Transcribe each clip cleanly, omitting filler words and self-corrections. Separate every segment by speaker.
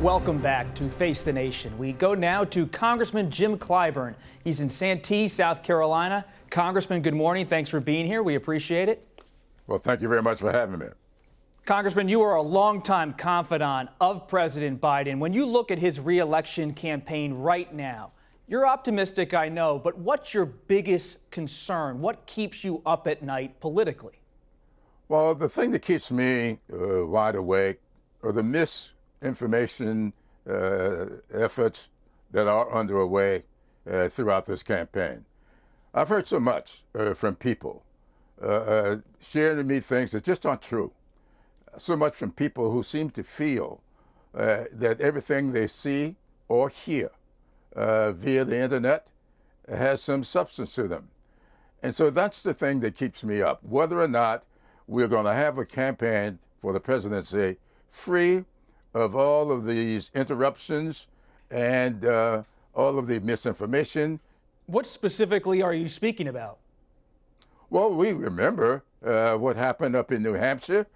Speaker 1: Welcome back to Face the Nation. We go now to Congressman Jim Clyburn. He's in Santee, South Carolina. Congressman, good morning. Thanks for being here. We appreciate it.
Speaker 2: Well, thank you very much for having me.
Speaker 1: Congressman, you are a longtime confidant of President Biden. When you look at his re-election campaign right now, you're optimistic, I know, but what's your biggest concern? What keeps you up at night politically?
Speaker 2: Well, the thing that keeps me wide awake are the misinformation efforts that are underway throughout this campaign. I've heard so much from people sharing with me things that just aren't true. So much from people who seem to feel that everything they see or hear via the internet has some substance to them. And so that's the thing that keeps me up, whether or not we're going to have a campaign for the presidency free of all of these interruptions and all of the misinformation.
Speaker 1: What specifically are you speaking about?
Speaker 2: Well, we remember what happened up in New Hampshire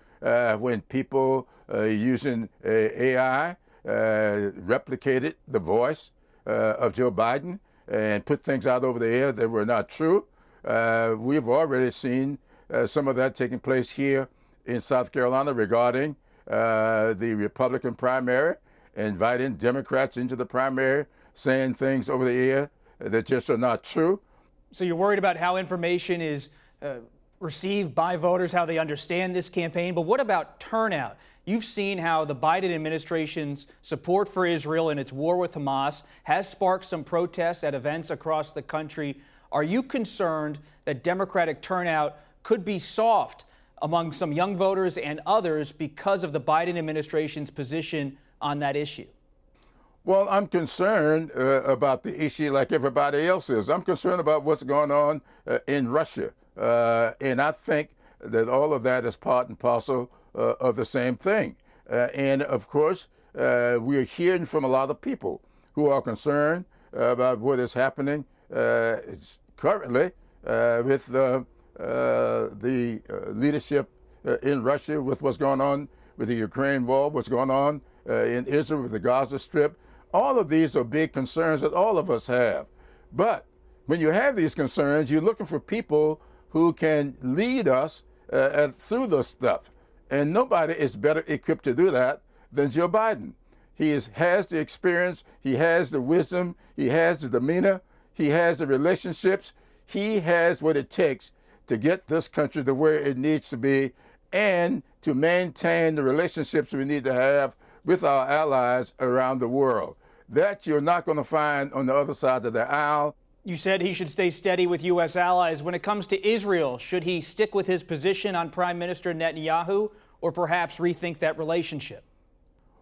Speaker 2: when people using AI replicated the voice of Joe Biden and put things out over the air that were not true. We've already seen some of that taking place here in South Carolina regarding the Republican primary, inviting Democrats into the primary, saying things over the air that just are not true.
Speaker 1: So you're worried about how information is received by voters, how they understand this campaign, but what about turnout? You've seen how the Biden administration's support for Israel and its war with Hamas has sparked some protests at events across the country. Are you concerned that Democratic turnout could be soft among some young voters and others because of the Biden administration's position on that issue?
Speaker 2: Well, I'm concerned about the issue like everybody else is. I'm concerned about what's going on in Russia. And I think that all of that is part and parcel of the same thing. And of course, we're hearing from a lot of people who are concerned about what is happening currently with the leadership in Russia, with what's going on with the Ukraine war, what's going on in Israel with the Gaza Strip. All of these are big concerns that all of us have. But when you have these concerns, you're looking for people who can lead us through this stuff. And nobody is better equipped to do that than Joe Biden. He has the experience, he has the wisdom, he has the demeanor, he has the relationships, he has what it takes to get this country to where it needs to be and to maintain the relationships we need to have with our allies around the world. That you're not going to find on the other side of the aisle.
Speaker 1: You said he should stay steady with U.S. allies. When it comes to Israel, should he stick with his position on Prime Minister Netanyahu or perhaps rethink that relationship?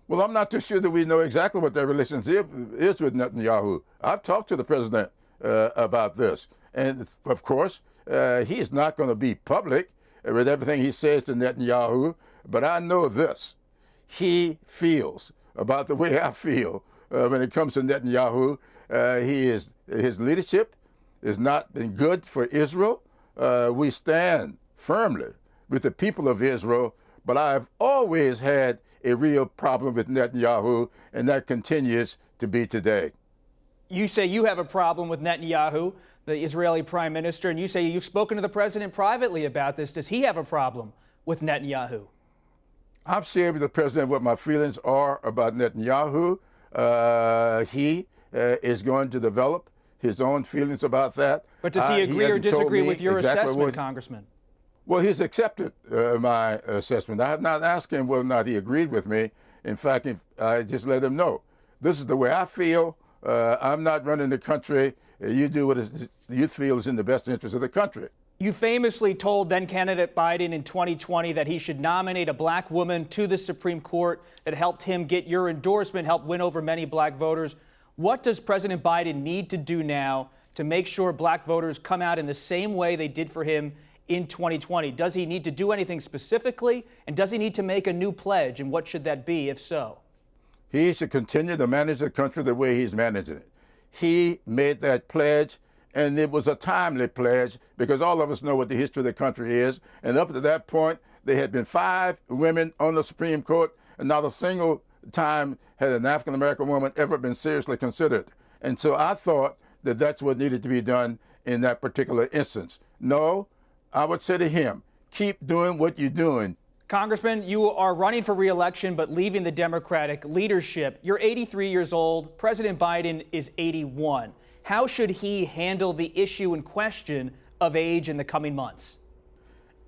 Speaker 2: Well, I'm not too sure that we know exactly what their relationship is with Netanyahu. I've talked to the president about this. And of course, he is not going to be public with everything he says to Netanyahu. But I know this. He feels about the way I feel when it comes to Netanyahu. His leadership has not been good for Israel. We stand firmly with the people of Israel, but I've always had a real problem with Netanyahu, and that continues to be today.
Speaker 1: You say you have a problem with Netanyahu, the Israeli prime minister, and you say you've spoken to the president privately about this. Does he have a problem with Netanyahu?
Speaker 2: I've shared with the president what my feelings are about Netanyahu. He is going to develop his own feelings about that.
Speaker 1: But does he agree or disagree with your assessment, Congressman?
Speaker 2: Well, he's accepted my assessment. I have not asked him whether or not he agreed with me. In fact, I just let him know. This is the way I feel. I'm not running the country. You do what you feel is in the best interest of the country.
Speaker 1: You famously told then-candidate Biden in 2020 that he should nominate a black woman to the Supreme Court that helped him get your endorsement, helped win over many black voters. What does President Biden need to do now to make sure black voters come out in the same way they did for him in 2020? Does he need to do anything specifically? And does he need to make a new pledge? And what should that be, if so?
Speaker 2: He should continue to manage the country the way he's managing it. He made that pledge, and it was a timely pledge because all of us know what the history of the country is. And up to that point, there had been 5 women on the Supreme Court, and not a single time had an African-American woman ever been seriously considered. And so I thought that that's what needed to be done in that particular instance. No, I would say to him, keep doing what you're doing.
Speaker 1: Congressman, you are running for re-election but leaving the Democratic leadership. You're 83 years old. President Biden is 81. How should he handle the issue in question of age in the coming months?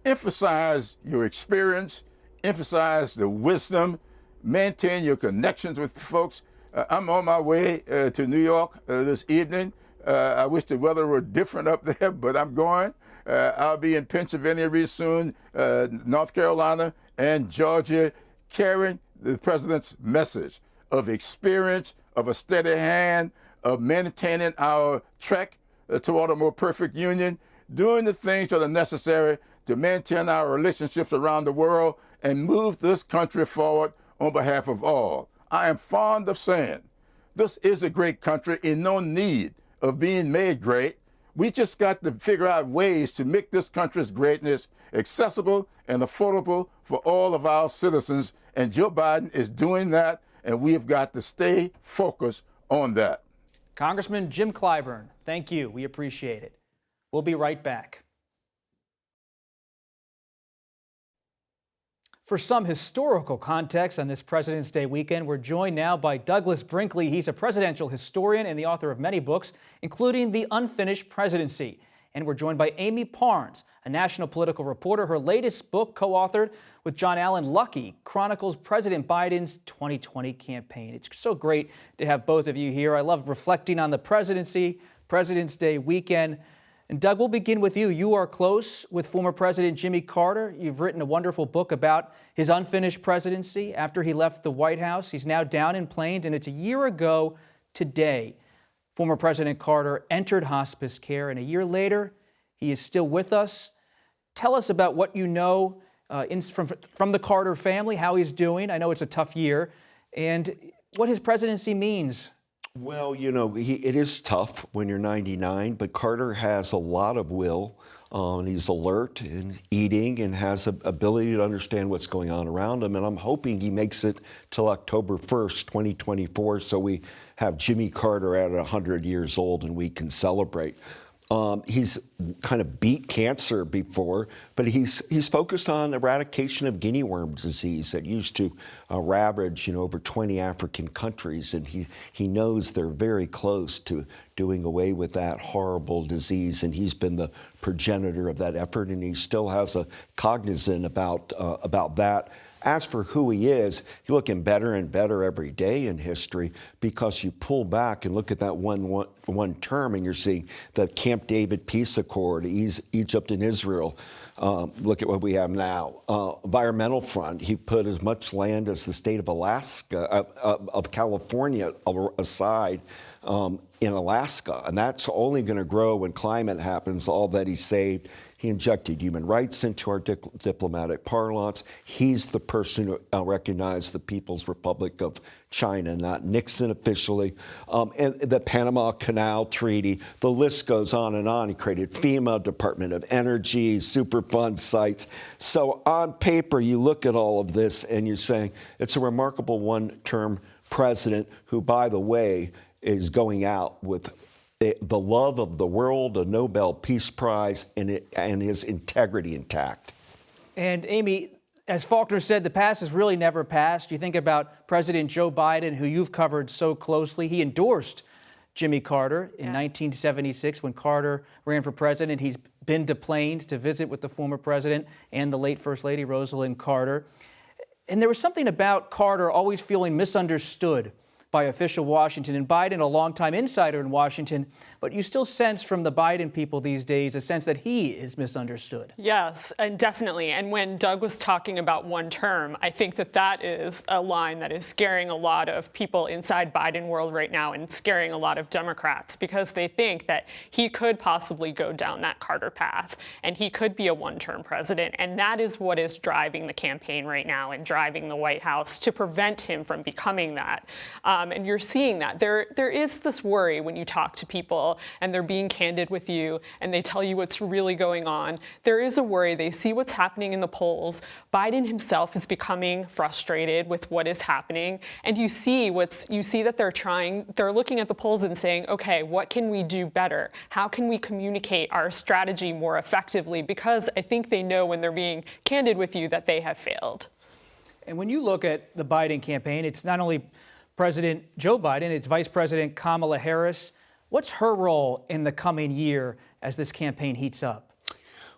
Speaker 2: Emphasize your experience, emphasize the wisdom, maintain your connections with folks. I'm on my way to New York this evening. I wish the weather were different up there, but I'm going. I'll be in Pennsylvania real soon, North Carolina, and Georgia, carrying the president's message of experience, of a steady hand, of maintaining our trek toward a more perfect union, doing the things that are necessary to maintain our relationships around the world and move this country forward on behalf of all. I am fond of saying, this is a great country in no need of being made great. We just got to figure out ways to make this country's greatness accessible and affordable for all of our citizens. And Joe Biden is doing that, and we've got to stay focused on that.
Speaker 1: Congressman Jim Clyburn, thank you. We appreciate it. We'll be right back. For some historical context on this President's Day weekend, we're joined now by Douglas Brinkley. He's a presidential historian and the author of many books, including The Unfinished Presidency. And we're joined by Amie Parnes, a national political reporter. Her latest book, co-authored with John Allen Luckey, chronicles President Biden's 2020 campaign. It's so great to have both of you here. I love reflecting on the presidency, President's Day weekend. And Doug, we'll begin with you. You are close with former President Jimmy Carter. You've written a wonderful book about his unfinished presidency after he left the White House. He's now down in Plains, and it's a year ago today. Former President Carter entered hospice care, and a year later, he is still with us. Tell us about what you know from the Carter family, how he's doing. I know it's a tough year, and what his presidency means.
Speaker 3: Well, you know, it is tough when you're 99, but Carter has a lot of will. And he's alert and eating and has an ability to understand what's going on around him. And I'm hoping he makes it till October 1st, 2024, so we have Jimmy Carter at 100 years old and we can celebrate. He's kind of beat cancer before, but he's focused on eradication of guinea worm disease that used to ravage over 20 African countries, and he knows they're very close to doing away with that horrible disease, and he's been the progenitor of that effort, and he still has a cognizance about that. As for who he is, he's looking better and better every day in history, because you pull back and look at that one term and you're seeing the Camp David Peace Accord, Egypt and Israel. Look at what we have now. Environmental front, he put as much land as the state of Alaska, of California aside in Alaska, and that's only going to grow when climate happens, all that he saved. He injected human rights into our diplomatic parlance. He's the person who recognized the People's Republic of China, not Nixon officially. And the Panama Canal Treaty, the list goes on and on. He created FEMA, Department of Energy, Superfund sites. So on paper, you look at all of this and you're saying it's a remarkable one-term president who, by the way, is going out with the love of the world, a Nobel Peace Prize, and his integrity intact.
Speaker 1: And Amie, as Faulkner said, the past is really never past. You think about President Joe Biden, who you've covered so closely. He endorsed Jimmy Carter in 1976 when Carter ran for president. He's been to Plains to visit with the former president and the late First Lady Rosalind Carter. And there was something about Carter always feeling misunderstood by official Washington, and Biden, a longtime insider in Washington, but you still sense from the Biden people these days a sense that he is misunderstood.
Speaker 4: Yes, and definitely. And when Doug was talking about one term, I think that is a line that is scaring a lot of people inside Biden world right now and scaring a lot of Democrats, because they think that he could possibly go down that Carter path and he could be a one-term president. And that is what is driving the campaign right now and driving the White House to prevent him from becoming that. And you're seeing that. There is this worry when you talk to people and they're being candid with you and they tell you what's really going on. There is a worry. They see what's happening in the polls. Biden himself is becoming frustrated with what is happening. And you see that they're looking at the polls and saying, okay, what can we do better? How can we communicate our strategy more effectively? Because I think they know when they're being candid with you that they have failed.
Speaker 1: And when you look at the Biden campaign, it's not only President Joe Biden, it's Vice President Kamala Harris. What's her role in the coming year as this campaign heats up?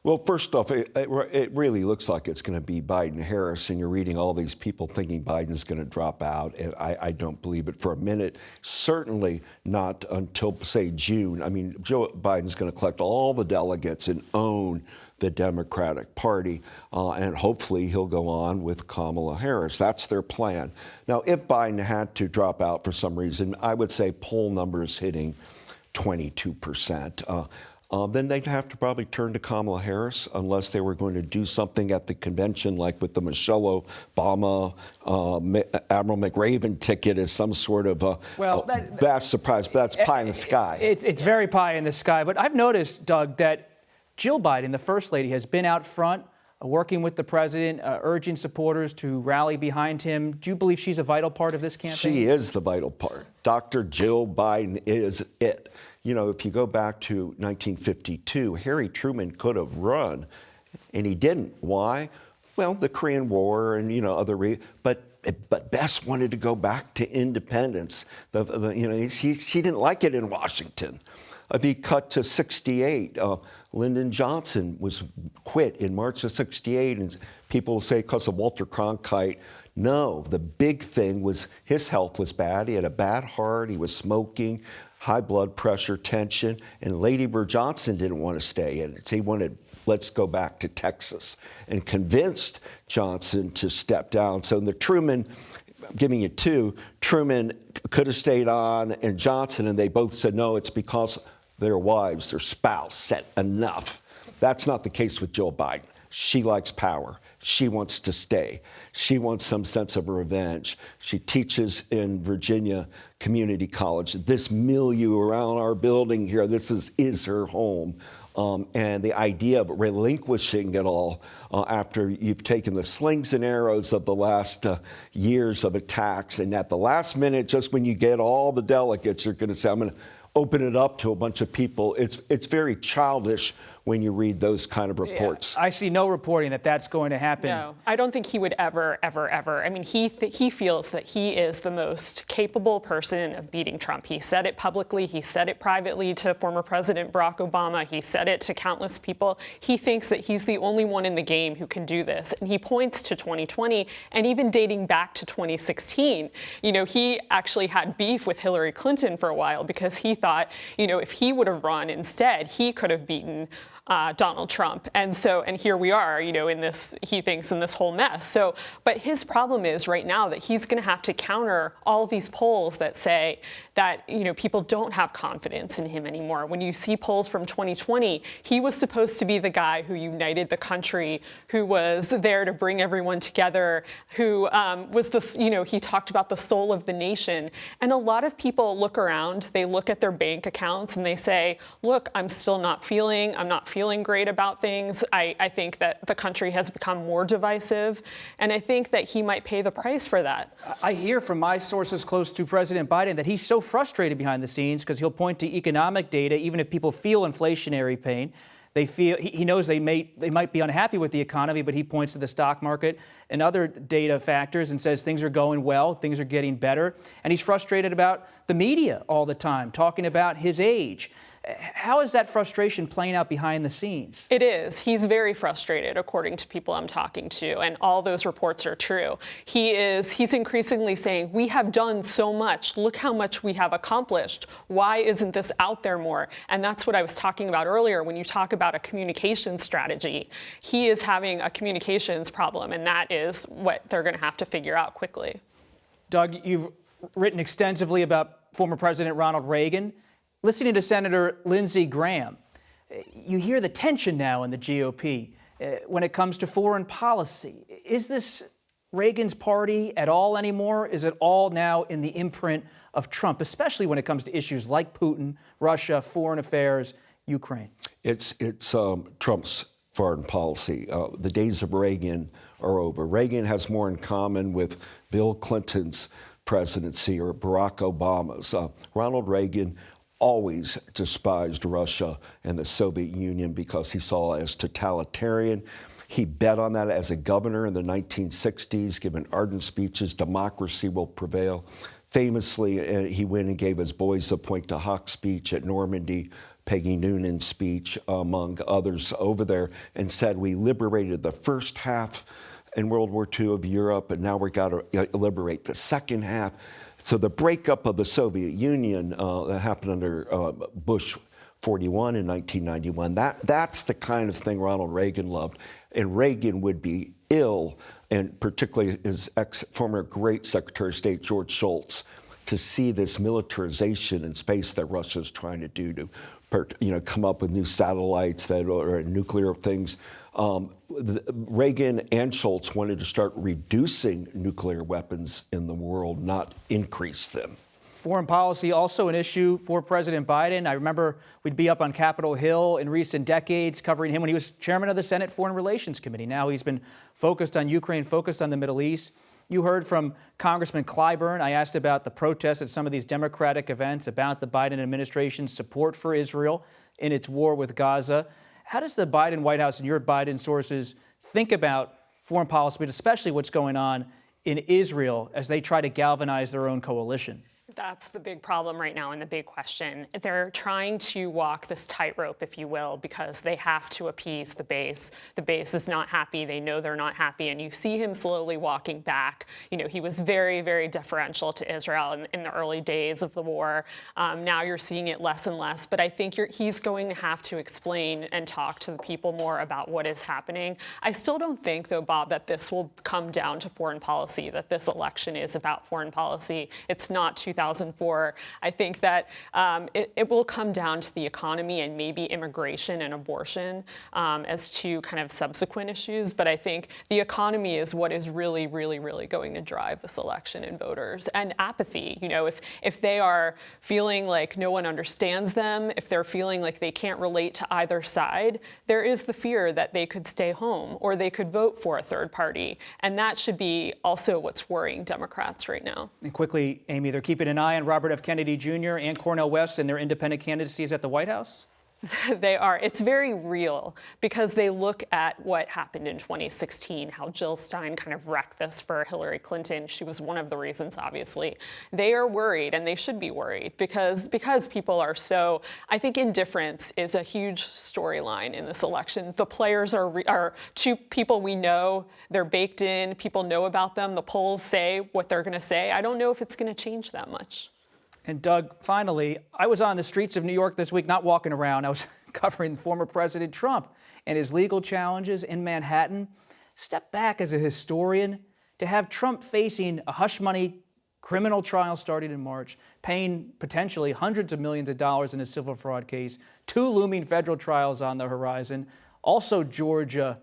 Speaker 3: Well, first off, it really looks like it's going to be Biden-Harris, and you're reading all these people thinking Biden's going to drop out, and I don't believe it for a minute. Certainly not until, say, June. I mean, Joe Biden's going to collect all the delegates and own the Democratic Party, and hopefully he'll go on with Kamala Harris. That's their plan. Now, if Biden had to drop out for some reason, I would say poll numbers hitting 22%. Then they'd have to probably turn to Kamala Harris unless they were going to do something at the convention, like with the Michelle Obama, Admiral McRaven ticket as some sort of vast surprise. But that's pie in the sky.
Speaker 1: It's very pie in the sky. But I've noticed, Doug, that Jill Biden, the First Lady, has been out front working with the president, urging supporters to rally behind him. Do you believe she's a vital part of this campaign?
Speaker 3: She is the vital part. Dr. Jill Biden is it. You know, if you go back to 1952, Harry Truman could have run, and he didn't. Why? Well, the Korean War and, but Bess wanted to go back to independence. She didn't like it in Washington. If you cut to 68, Lyndon Johnson was quit in March of 68, and people will say because of Walter Cronkite. No, the big thing was his health was bad. He had a bad heart. He was smoking, high blood pressure, tension, and Lady Bird Johnson didn't want to stay in it. He wanted, let's go back to Texas, and convinced Johnson to step down. So the Truman, I'm giving you two, Truman could have stayed on, and Johnson, and they both said, no, it's because their wives, their spouse said enough. That's not the case with Jill Biden. She likes power. She wants to stay. She wants some sense of revenge. She teaches in Virginia Community College. This milieu around our building here, this is her home. And the idea of relinquishing it all after you've taken the slings and arrows of the last years of attacks, and at the last minute, just when you get all the delegates, you're going to say, I'm going to open it up to a bunch of people. It's very childish when you read those kind of reports.
Speaker 1: Yeah, I see no reporting that that's going to happen.
Speaker 4: No, I don't think he would ever. I mean, he feels that he is the most capable person of beating Trump. He said it publicly. He said it privately to former President Barack Obama. He said it to countless people. He thinks that he's the only one in the game who can do this. And he points to 2020 and even dating back to 2016. You know, he actually had beef with Hillary Clinton for a while because he thought, you know, if he would have run instead, he could have beaten Donald Trump. And here we are, you know, in this, he thinks, in this whole mess. So, but his problem is right now that he's going to have to counter all these polls that say that, you know, people don't have confidence in him anymore. When you see polls from 2020, he was supposed to be the guy who united the country, who was there to bring everyone together, who was the, you know, he talked about the soul of the nation. And a lot of people look around, they look at their bank accounts and they say, look, I'm not feeling great about things. I think that the country has become more divisive, and I think that he might pay the price for that.
Speaker 1: I hear from my sources close to President Biden that he's so frustrated behind the scenes because he'll point to economic data, even if people feel inflationary pain. They feel he knows they might be unhappy with the economy, but he points to the stock market and other data factors and says things are going well, things are getting better. And he's frustrated about the media all the time, talking about his age. How is that frustration playing out behind the scenes?
Speaker 4: It is. He's very frustrated, according to people I'm talking to, and all those reports are true. He's increasingly saying, we have done so much. Look how much we have accomplished. Why isn't this out there more? And that's what I was talking about earlier when you talk about a communication strategy. He is having a communications problem, and that is what they're going to have to figure out quickly.
Speaker 1: Doug, you've written extensively about former President Ronald Reagan. Listening to Senator Lindsey Graham, you hear the tension now in the GOP when it comes to foreign policy. Is this Reagan's party at all anymore? Is it all now in the imprint of Trump, especially when it comes to issues like Putin, Russia, foreign affairs, Ukraine?
Speaker 3: It's Trump's foreign policy. The days of Reagan are over. Reagan has more in common with Bill Clinton's presidency or Barack Obama's. Ronald Reagan always despised Russia and the Soviet Union because he saw it as totalitarian. He bet on that as a governor in the 1960s, giving ardent speeches, democracy will prevail. Famously, he went and gave his boys a point to Hawk speech at Normandy, Peggy Noonan's speech, among others over there, and said, we liberated the first half in World War II of Europe, and now we've got to liberate the second half. So the breakup of the Soviet Union that happened under Bush 41 in 1991, that's the kind of thing Ronald Reagan loved. And Reagan would be ill, and particularly his former great Secretary of State, George Shultz, to see this militarization in space that Russia's trying to do to come up with new satellites that are nuclear things. Reagan and Shultz wanted to start reducing nuclear weapons in the world, not increase them.
Speaker 1: Foreign policy also an issue for President Biden. I remember we'd be up on Capitol Hill in recent decades covering him when he was chairman of the Senate Foreign Relations Committee. Now he's been focused on Ukraine, focused on the Middle East. You heard from Congressman Clyburn. I asked about the protests at some of these Democratic events, about the Biden administration's support for Israel in its war with Gaza. How does the Biden White House and your Biden sources think about foreign policy, but especially what's going on in Israel as they try to galvanize their own coalition?
Speaker 4: That's the big problem right now and the big question. They're trying to walk this tightrope, if you will, because they have to appease the base. The base is not happy. They know they're not happy. And you see him slowly walking back. You know, he was very, very deferential to Israel in the early days of the war. Now you're seeing it less and less. But I think he's going to have to explain and talk to the people more about what is happening. I still don't think, though, Bob, that this will come down to foreign policy, that this election is about foreign policy. It's not 2004. I think that it will come down to the economy and maybe immigration and abortion as two kind of subsequent issues. But I think the economy is what is really, really, really going to drive this election and voters. And apathy, you know, if they are feeling like no one understands them, if they're feeling like they can't relate to either side, there is the fear that they could stay home or they could vote for a third party. And that should be also what's worrying Democrats right now.
Speaker 1: And quickly, Amy, they're keeping an eye on Robert F. Kennedy Jr. and Cornel West and their independent candidacies at the White House?
Speaker 4: They are. It's very real because they look at what happened in 2016, how Jill Stein kind of wrecked this for Hillary Clinton. She was one of the reasons, obviously. They are worried, and they should be worried because people are so, I think indifference is a huge storyline in this election. The players are two people we know. They're baked in. People know about them. The polls say what they're going to say. I don't know if it's going to change that much.
Speaker 1: And Doug, finally, I was on the streets of New York this week, not walking around. I was covering former President Trump and his legal challenges in Manhattan. Step back as a historian to have Trump facing a hush money criminal trial starting in March, paying potentially hundreds of millions of dollars in a civil fraud case, 2 looming federal trials on the horizon, also Georgia.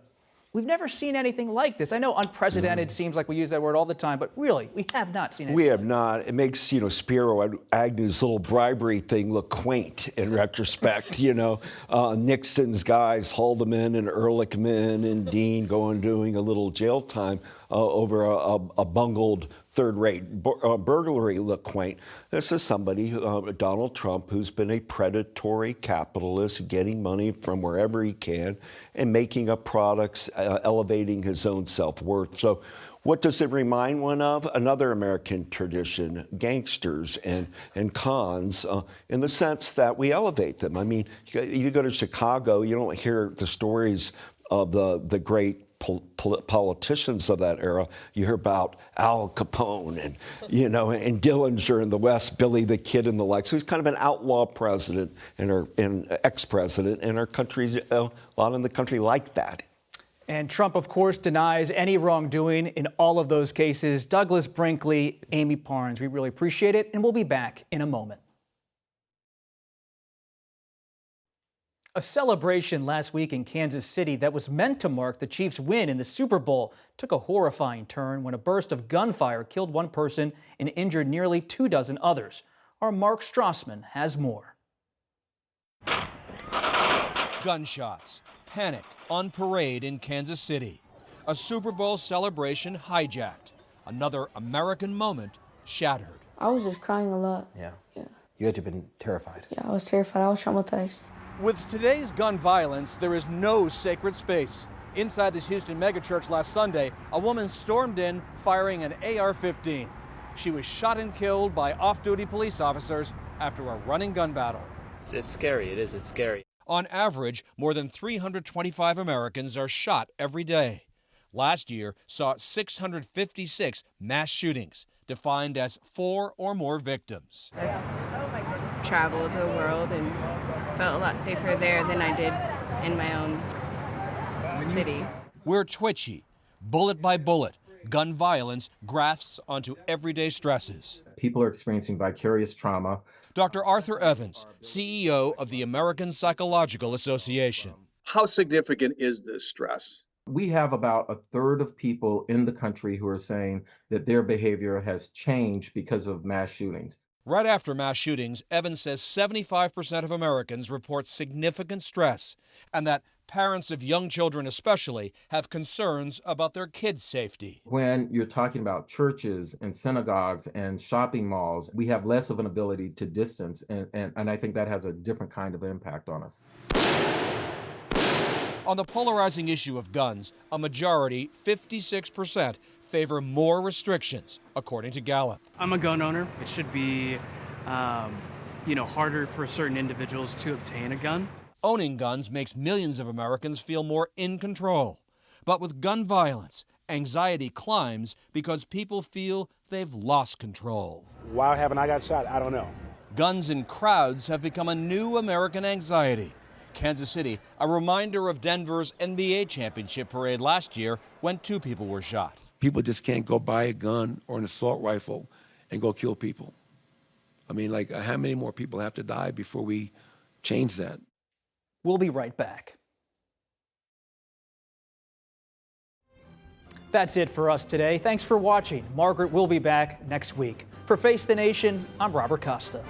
Speaker 1: We've never seen anything like this. I know unprecedented seems like we use that word all the time, but really, we have not seen anything.
Speaker 3: We have not. It makes, Spiro Agnew's little bribery thing look quaint in retrospect. Nixon's guys, Haldeman and Ehrlichman and Dean doing a little jail time over a bungled third-rate burglary look quaint. This is somebody, Donald Trump, who's been a predatory capitalist, getting money from wherever he can and making up products, elevating his own self-worth. So what does it remind one of? Another American tradition, gangsters and cons, in the sense that we elevate them. I mean, you go to Chicago, you don't hear the stories of the great politicians of that era. You hear about Al Capone and Dillinger in the West, Billy the Kid and the like. So he's kind of an outlaw president and ex-president, and our country's a lot in the country like that.
Speaker 1: And Trump, of course, denies any wrongdoing in all of those cases. Douglas Brinkley, Amie Parnes, we really appreciate it, and we'll be back in a moment. A celebration last week in Kansas City that was meant to mark the Chiefs' win in the Super Bowl took a horrifying turn when a burst of gunfire killed one person and injured nearly 24 others. Our Mark Strassmann has more.
Speaker 5: Gunshots, panic on parade in Kansas City. A Super Bowl celebration hijacked. Another American moment shattered.
Speaker 6: I was just crying a lot.
Speaker 7: Yeah. You had to have been terrified.
Speaker 6: Yeah, I was terrified. I was traumatized.
Speaker 5: With today's gun violence, there is no sacred space. Inside this Houston megachurch last Sunday, a woman stormed in firing an AR-15. She was shot and killed by off-duty police officers after a running gun battle.
Speaker 8: It's scary. It's scary.
Speaker 5: On average, more than 325 Americans are shot every day. Last year saw 656 mass shootings, defined as 4 or more victims.
Speaker 9: I've traveled the world and felt a lot safer there than I did in my own city.
Speaker 5: We're twitchy. Bullet by bullet, gun violence grafts onto everyday stresses.
Speaker 10: People are experiencing vicarious trauma.
Speaker 5: Dr. Arthur Evans, CEO of the American Psychological Association.
Speaker 11: How significant is this stress?
Speaker 10: We have about a third of people in the country who are saying that their behavior has changed because of mass shootings.
Speaker 5: Right after mass shootings, Evans says 75% of Americans report significant stress, and that parents of young children especially have concerns about their kids' safety.
Speaker 10: When you're talking about churches and synagogues and shopping malls, we have less of an ability to distance, and I think that has a different kind of impact on us.
Speaker 5: On the polarizing issue of guns, a majority, 56%, favor more restrictions, according to Gallup.
Speaker 12: I'm a gun owner. It should be, harder for certain individuals to obtain a gun.
Speaker 5: Owning guns makes millions of Americans feel more in control. But with gun violence, anxiety climbs because people feel they've lost control.
Speaker 13: Why haven't I got shot? I don't know.
Speaker 5: Guns in crowds have become a new American anxiety. Kansas City, a reminder of Denver's NBA championship parade last year when 2 people were shot.
Speaker 14: People just can't go buy a gun or an assault rifle and go kill people. I mean, how many more people have to die before we change that?
Speaker 1: We'll be right back. That's it for us today. Thanks for watching. Margaret will be back next week. For Face the Nation, I'm Robert Costa.